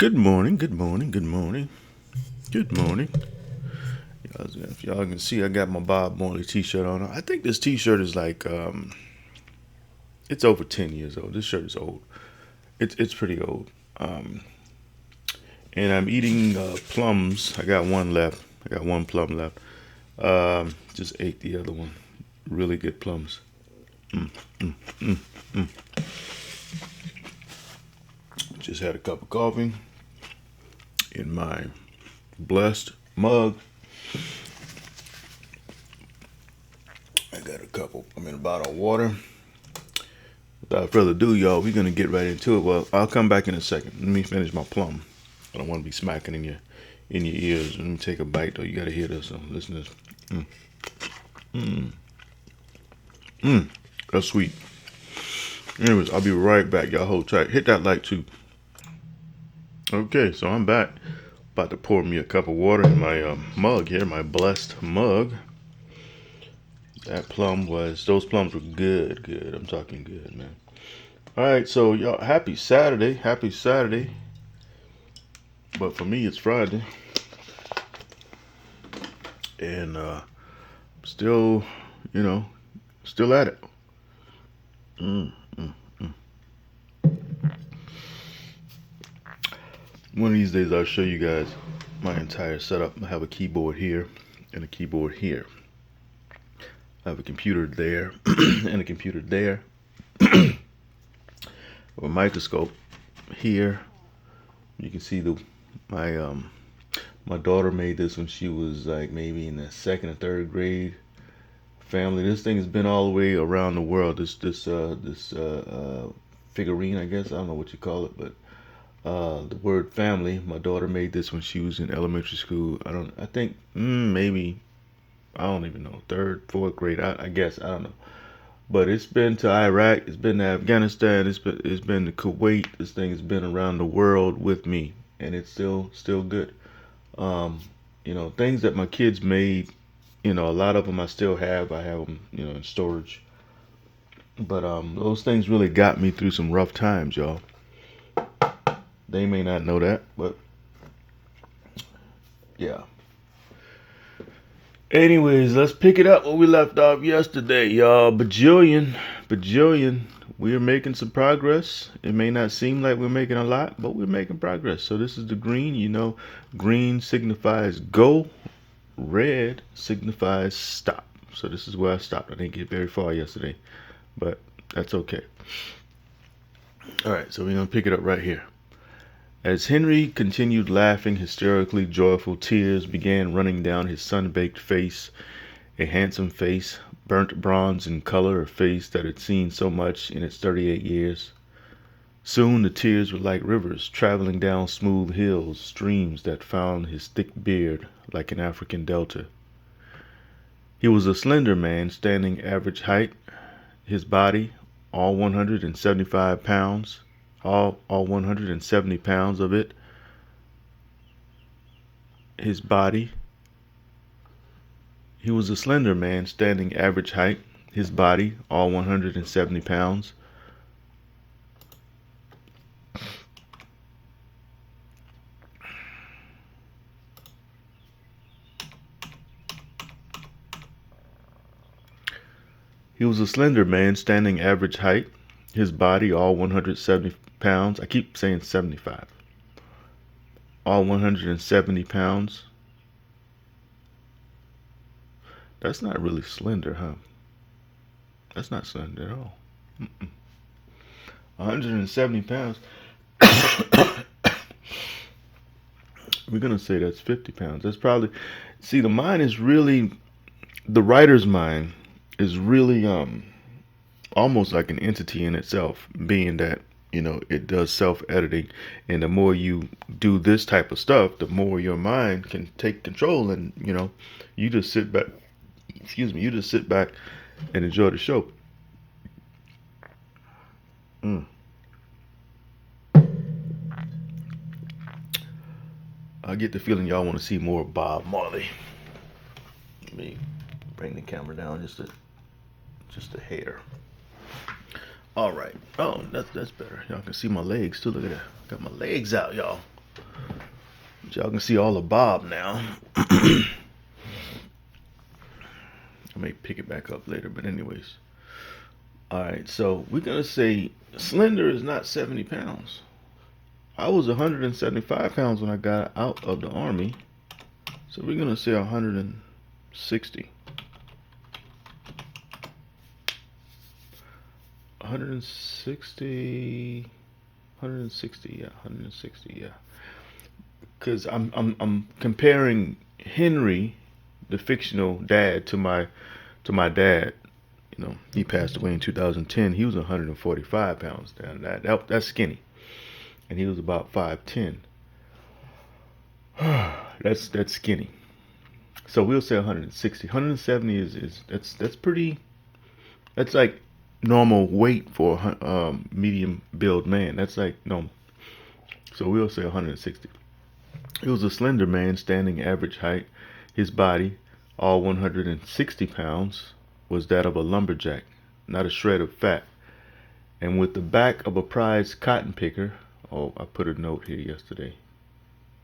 Good morning, good morning, good morning, good morning. If y'all can see, I got my Bob Marley t-shirt on. I think this t-shirt is like, it's over 10 years old. This shirt is old. It's pretty old. And I'm eating plums. I got one left. I got one plum left. Just ate the other one. Really good plums. Just had a cup of coffee in my blessed mug. I got a bottle of water. Without further ado, y'all, we're gonna get right into it. Well, I'll come back in a second. Let me finish my plum. I don't want to be smacking in your ears. Let me take a bite though. You gotta hear this. So listen to this. That's sweet. Anyways, I'll be right back. Y'all hold tight. Hit that like too. Okay, so I'm back. About to pour me a cup of water in my mug here, my blessed mug. Those plums were good. I'm talking good, man. All right, so y'all, happy Saturday. But for me, it's Friday. And still, still at it. One of these days, I'll show you guys my entire setup. I have a keyboard here and a keyboard here. I have a computer there and a computer there. A microscope here. You can see my daughter made this when she was like maybe in the second or third grade. Family. This thing has been all the way around the world. This figurine, I guess. I don't know what you call it, but the word family. My daughter made this when she was in elementary school. I think maybe, I don't even know, third, fourth grade. I guess, I don't know. But it's been to Iraq. It's been to Afghanistan. It's been to Kuwait. This thing has been around the world with me, and it's still good. Things that my kids made. A lot of them I still have. I have them, in storage. But those things really got me through some rough times, y'all. They may not know that, but yeah. Anyways, let's pick it up where we left off yesterday, y'all. Bajillion. We're making some progress. It may not seem like we're making a lot, but we're making progress. So this is the green. Green signifies go. Red signifies stop. So this is where I stopped. I didn't get very far yesterday, but that's okay. All right, so we're going to pick it up right here. As Henry continued laughing hysterically, joyful tears began running down his sun-baked face, a handsome face, burnt bronze in color, a face that had seen so much in its 38 years. Soon the tears were like rivers traveling down smooth hills, streams that found his thick beard like an African delta. He was a slender man, standing average height, his body, all 175 pounds, all 170 pounds of it. His body. He was a slender man, standing average height, his body, all 170 pounds. He was a slender man, standing average height, his body, all 170 pounds. I keep saying 75. All 170 pounds. That's not really slender, huh? That's not slender at all. 170 pounds. We're going to say that's 50 pounds. That's probably... See, the mind is really... The writer's mind is really almost like an entity in itself, being that it does self-editing, and the more you do this type of stuff, the more your mind can take control, and you just sit back and enjoy the show. I get the feeling y'all want to see more Bob Marley. Let me bring the camera down just a hair. All right. Oh, that's better. Y'all can see my legs too. Look at that. Got my legs out, y'all. Y'all can see all the bob now. I may pick it back up later, but anyways. Alright, so we're going to say slender is not 70 pounds. I was 175 pounds when I got out of the Army. So we're going to say 160. 160, yeah, 160, yeah. Because I'm comparing Henry, the fictional dad, to my dad. You know, he passed away in 2010. He was 145 pounds down. That's skinny, and he was about 5'10". That's skinny. So we'll say 160. 170 is that's pretty. That's like normal weight for a medium build man. That's like normal. So we'll say 160. He was a slender man, standing average height. His body, all 160 pounds, was that of a lumberjack, not a shred of fat. And with the back of a prize cotton picker, oh, I put a note here yesterday.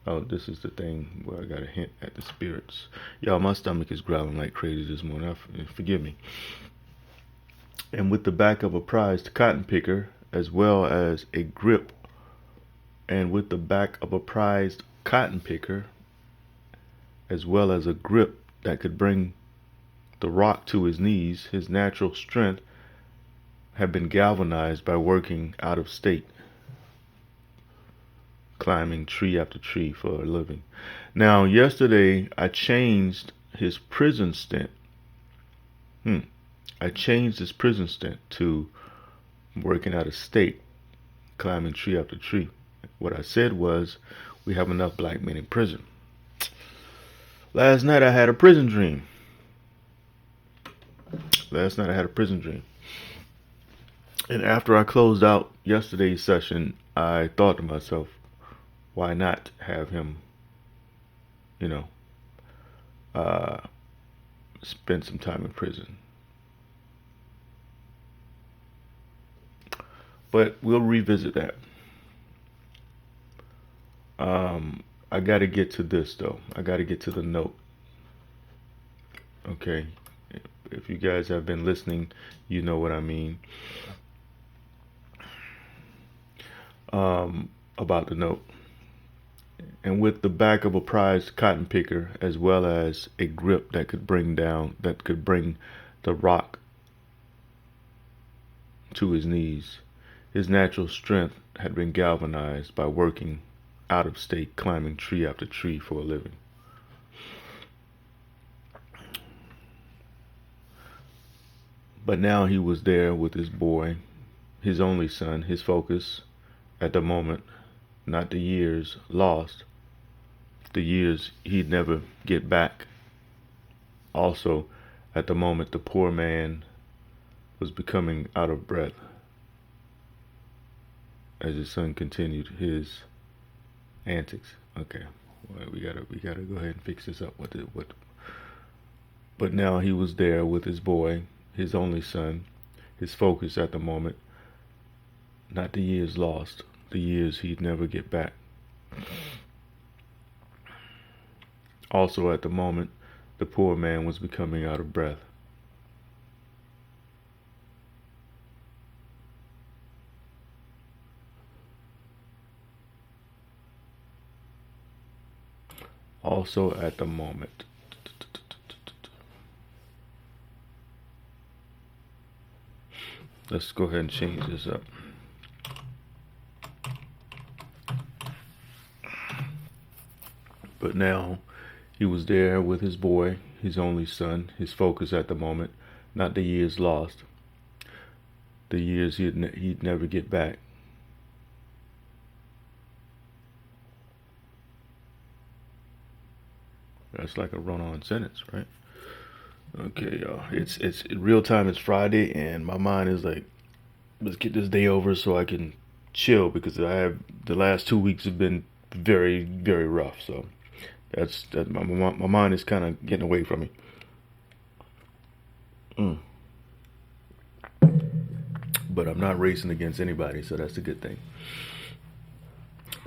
Oh, this is the thing where I got a hint at the spirits. Y'all, my stomach is growling like crazy this morning. Forgive me. And with the back of a prized cotton picker, as well as a grip, and with the back of a prized cotton picker, as well as a grip that could bring the rock to his knees, his natural strength had been galvanized by working out of state, climbing tree after tree for a living. Now, yesterday I changed his prison stint. I changed his prison stint to working out of state, climbing tree after tree. What I said was, we have enough black men in prison. Last night I had a prison dream. And after I closed out yesterday's session, I thought to myself, why not have him, spend some time in prison? But we'll revisit that. I got to get to this, though. I got to get to the note. Okay. If you guys have been listening, you know what I mean. About the note. And with the back of a prized cotton picker, as well as a grip that could bring the rock to his knees, his natural strength had been galvanized by working out of state, climbing tree after tree for a living. But now he was there with his boy, his only son, his focus at the moment, not the years lost, the years he'd never get back. Also, at the moment, the poor man was becoming out of breath as his son continued his antics. Okay, well, we gotta go ahead and fix this up. But now he was there with his boy, his only son, his focus at the moment, not the years lost, the years he'd never get back. Also at the moment, the poor man was becoming out of breath. Also at the moment. Let's go ahead and change this up. But now he was there with his boy, his only son, his focus at the moment, not the years lost, the years he'd never get back. That's like a run-on sentence, right? Okay, y'all. It's real time. It's Friday, and my mind is like, let's get this day over so I can chill, because the last 2 weeks have been very, very rough. So that's my mind is kind of getting away from me. But I'm not racing against anybody, so that's a good thing.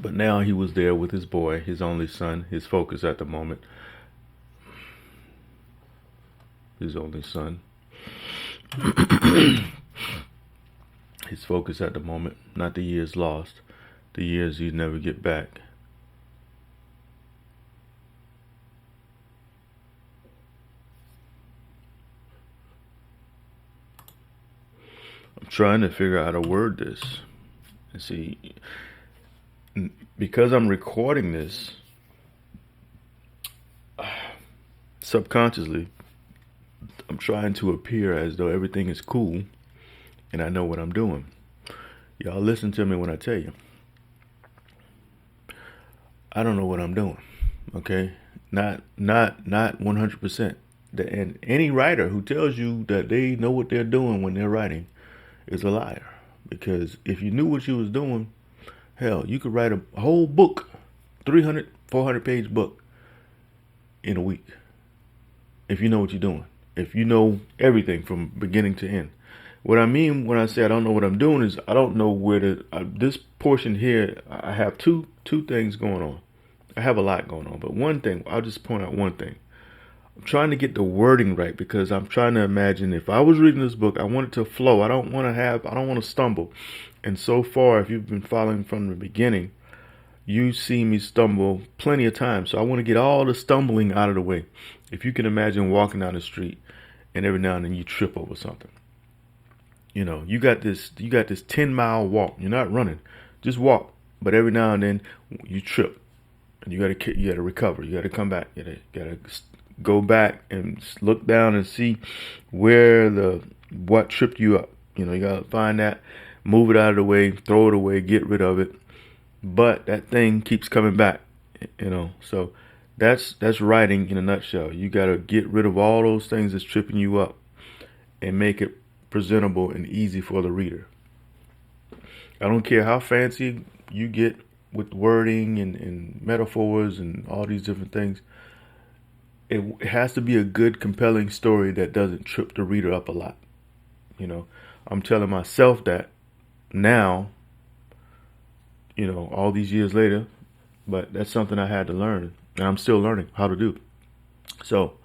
But now he was there with his boy, his only son, his focus at the moment. His only son. His focus at the moment, not the years lost, the years you never get back. I'm trying to figure out how to word this. And see, because I'm recording this subconsciously, I'm trying to appear as though everything is cool and I know what I'm doing. Y'all listen to me when I tell you. I don't know what I'm doing. Okay? Not 100%. And any writer who tells you that they know what they're doing when they're writing is a liar. Because if you knew what you was doing, hell, you could write a whole book, 300, 400-page book in a week. If you know what you're doing. If you know everything from beginning to end. What I mean when I say I don't know what I'm doing is I don't know where to, this portion here, I have two things going on. I have a lot going on, but one thing, I'll just point out one thing. I'm trying to get the wording right because I'm trying to imagine if I was reading this book, I want it to flow. I don't want to stumble. And so far, if you've been following from the beginning, you see me stumble plenty of times. So I want to get all the stumbling out of the way. If you can imagine walking down the street and every now and then you trip over something. You know, you got this 10-mile walk. You're not running, just walk. But every now and then you trip, and you gotta recover. You gotta come back. You gotta go back and look down and see what tripped you up. You know, you gotta find that, move it out of the way, throw it away, get rid of it. But that thing keeps coming back. You know, so that's writing in a nutshell. You gotta get rid of all those things that's tripping you up, and make it presentable and easy for the reader. I don't care how fancy you get with wording and metaphors and all these different things. It has to be a good, compelling story that doesn't trip the reader up a lot. You know, I'm telling myself that now, you know, all these years later, but that's something I had to learn, and I'm still learning how to do. So,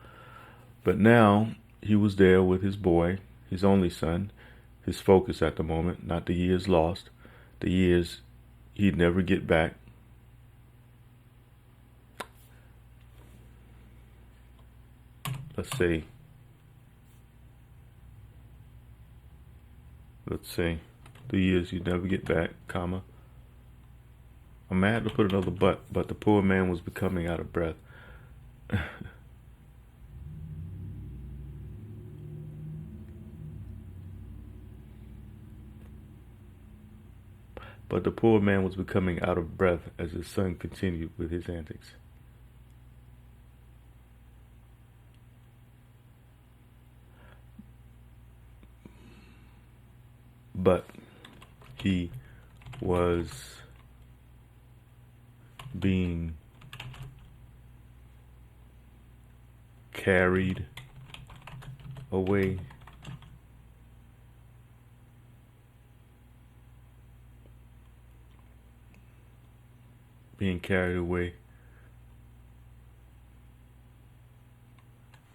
but now he was there with his boy, his only son, his focus at the moment, not the years lost, the years he'd never get back. Let's say the years he'd never get back, comma. I'm mad to put another but the poor man was becoming out of breath. But the poor man was becoming out of breath as his son continued with his antics. But he was being carried away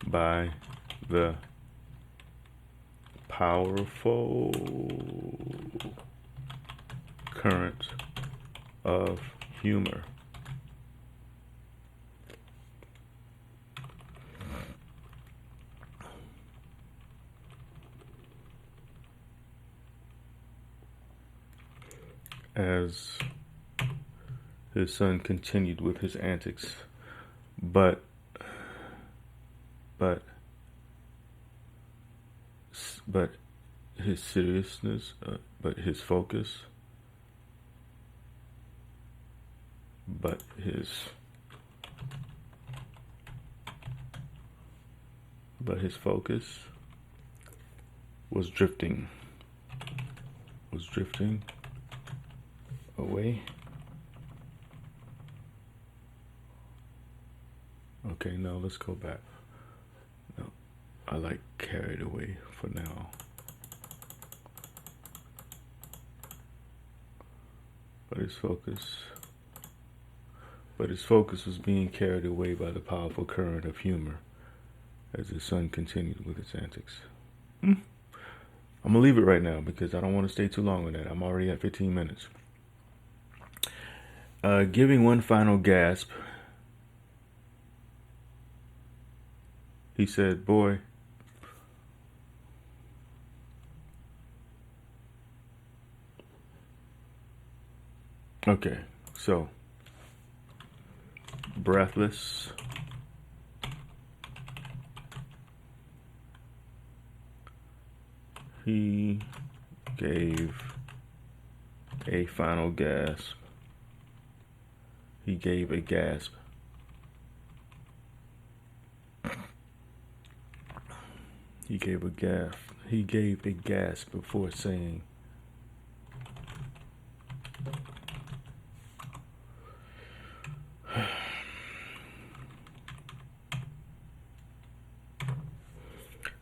by the powerful current of humor. As his son continued with his antics, but his seriousness, but his focus, but his focus was drifting away. Okay, no, let's go back. No, I like carried away for now. But his focus but his focus was being carried away by the powerful current of humor as the sun continued with its antics. I'm gonna leave it right now because I don't want to stay too long on that. I'm already at 15 minutes. Giving one final gasp, he said, "Boy, okay, so breathless, he gave a final gasp. He gave a gasp. He gave a gasp. He gave a gasp before saying,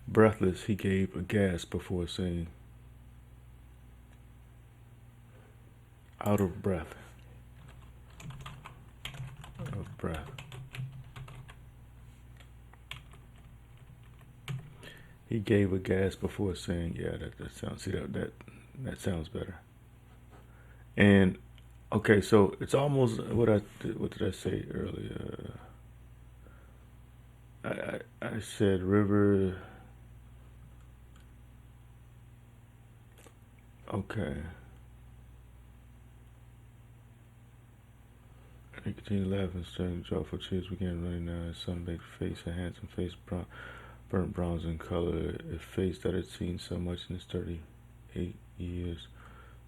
breathless, he gave a gasp before saying, out of breath. Of breath. He gave a gasp before saying, yeah, that sounds, see that sounds better. And okay, so it's almost what did I say earlier? I said river. Okay. He continued laughing, staring joyful tears began running down his sun-baked face, a handsome face, burnt bronze in color, a face that had seen so much in his 38 years.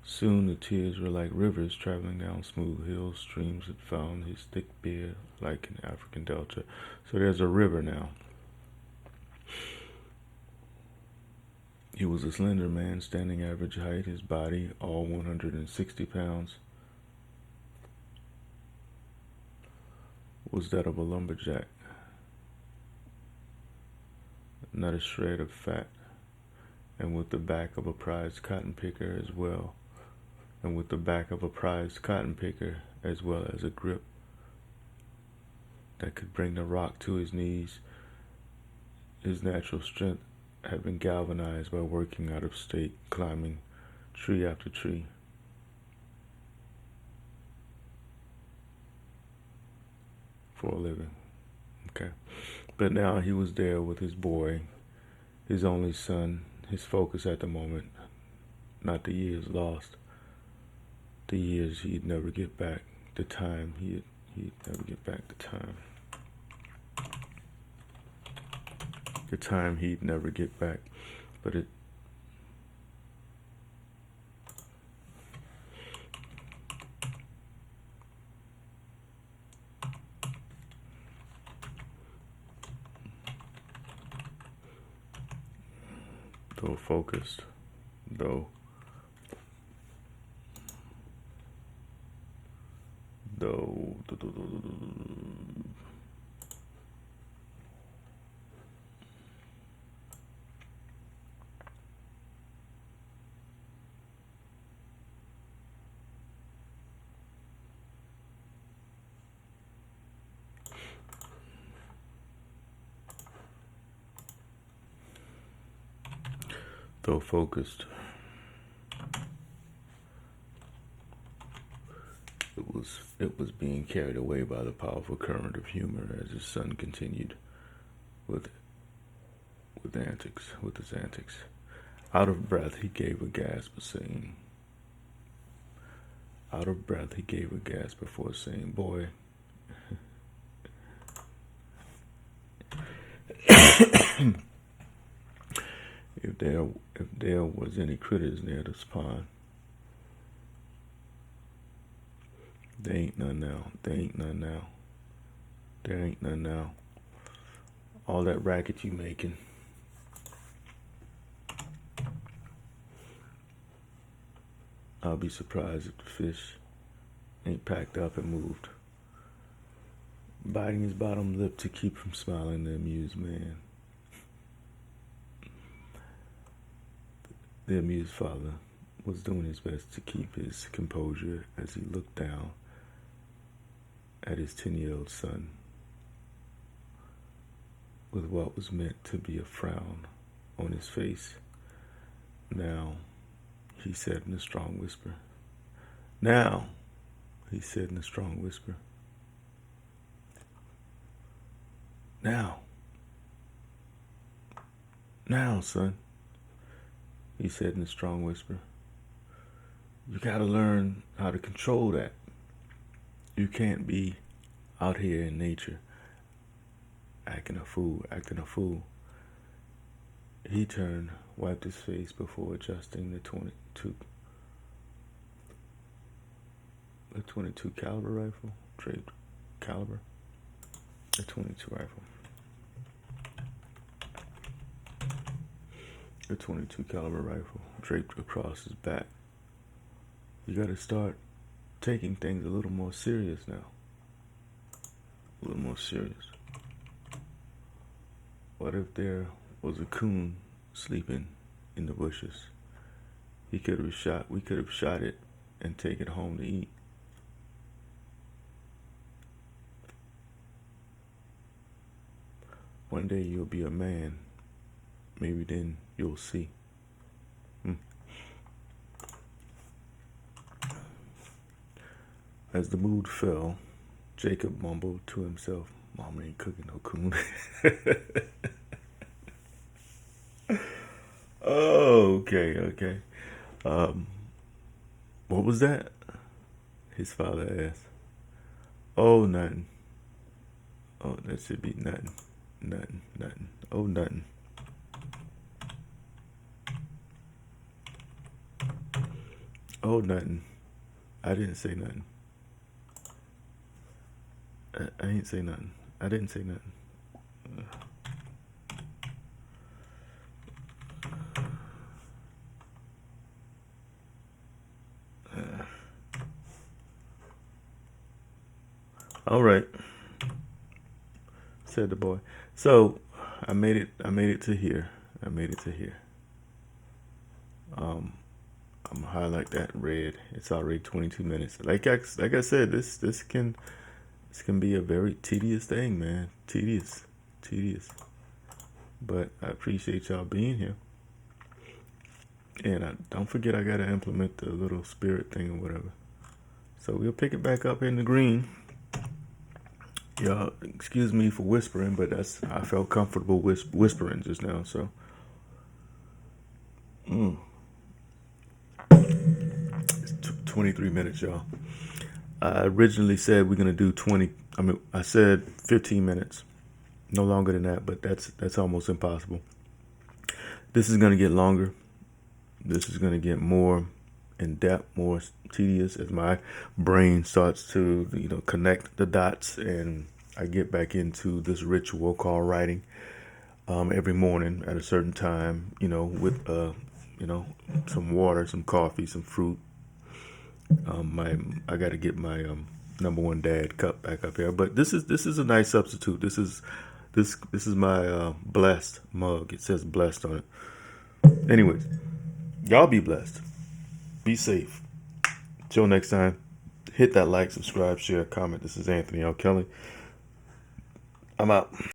Soon the tears were like rivers traveling down smooth hills, streams that found his thick beard like an African delta. So there's a river now. He was a slender man, standing average height, his body, all 160 pounds, was that of a lumberjack. Not a shred of fat, and with the back of a prized cotton picker as well, and with the back of a prized cotton picker as well as a grip that could bring the rock to his knees. His natural strength had been galvanized by working out of state, climbing tree after tree. For a living. Okay. But now he was there with his boy, his only son, his focus at the moment, not the years lost, the years he'd never get back, the time he'd never get back, the time he'd never get back. But though focused, though focused, it was being carried away by the powerful current of humor as his son continued with his antics. Out of breath, he gave a gasp, saying, out of breath, he gave a gasp before saying, boy, if there was any critters near this pond, there ain't none now. There ain't none now. There ain't none now. All that racket you making, I'll be surprised if the fish ain't packed up and moved. Biting his bottom lip to keep from smiling, the amused man. The amused father was doing his best to keep his composure as he looked down at his 10-year-old son with what was meant to be a frown on his face. "Now," he said in a strong whisper. "Now," he said in a strong whisper. "Now. Now, son," he said in a strong whisper. "You gotta learn how to control that. You can't be out here in nature acting a fool. He turned, wiped his face before adjusting the 22 caliber rifle, draped caliber, the 22 rifle. The 22 caliber rifle draped across his back. You gotta start taking things a little more serious now. A little more serious. What if there was a coon sleeping in the bushes? We could have shot it and take it home to eat. One day you'll be a man. Maybe then you'll see." As the mood fell, Jacob mumbled to himself, "Mama ain't cooking no coon." Oh, okay. What was that? His father asked. "Oh, nothing." "Oh, that should be nothing. Nothing. Oh, nothing." "Oh, nothing. I didn't say nothing. I ain't say nothing. I didn't say nothing." "All right," said the boy. So I made it to here. I'm gonna highlight that in red. It's already 22 minutes. Like I said, this can be a very tedious thing, man. Tedious. But I appreciate y'all being here. And don't forget, I gotta implement the little spirit thing or whatever. So we'll pick it back up in the green. Y'all, excuse me for whispering, but I felt comfortable whispering just now. So, it's 23 minutes, y'all. I originally said we're gonna do 20. I said 15 minutes, no longer than that. But that's almost impossible. This is gonna get longer. This is gonna get more in depth, more tedious as my brain starts to connect the dots, and I get back into this ritual called writing every morning at a certain time, with some water, some coffee, some fruit. I got to get my number one dad cup back up here, but this is a nice substitute. This is my blessed mug. It says blessed on it. Anyways, y'all be blessed. Be safe. Till next time, hit that like, subscribe, share, comment. This is Anthony L. Kelly. I'm out.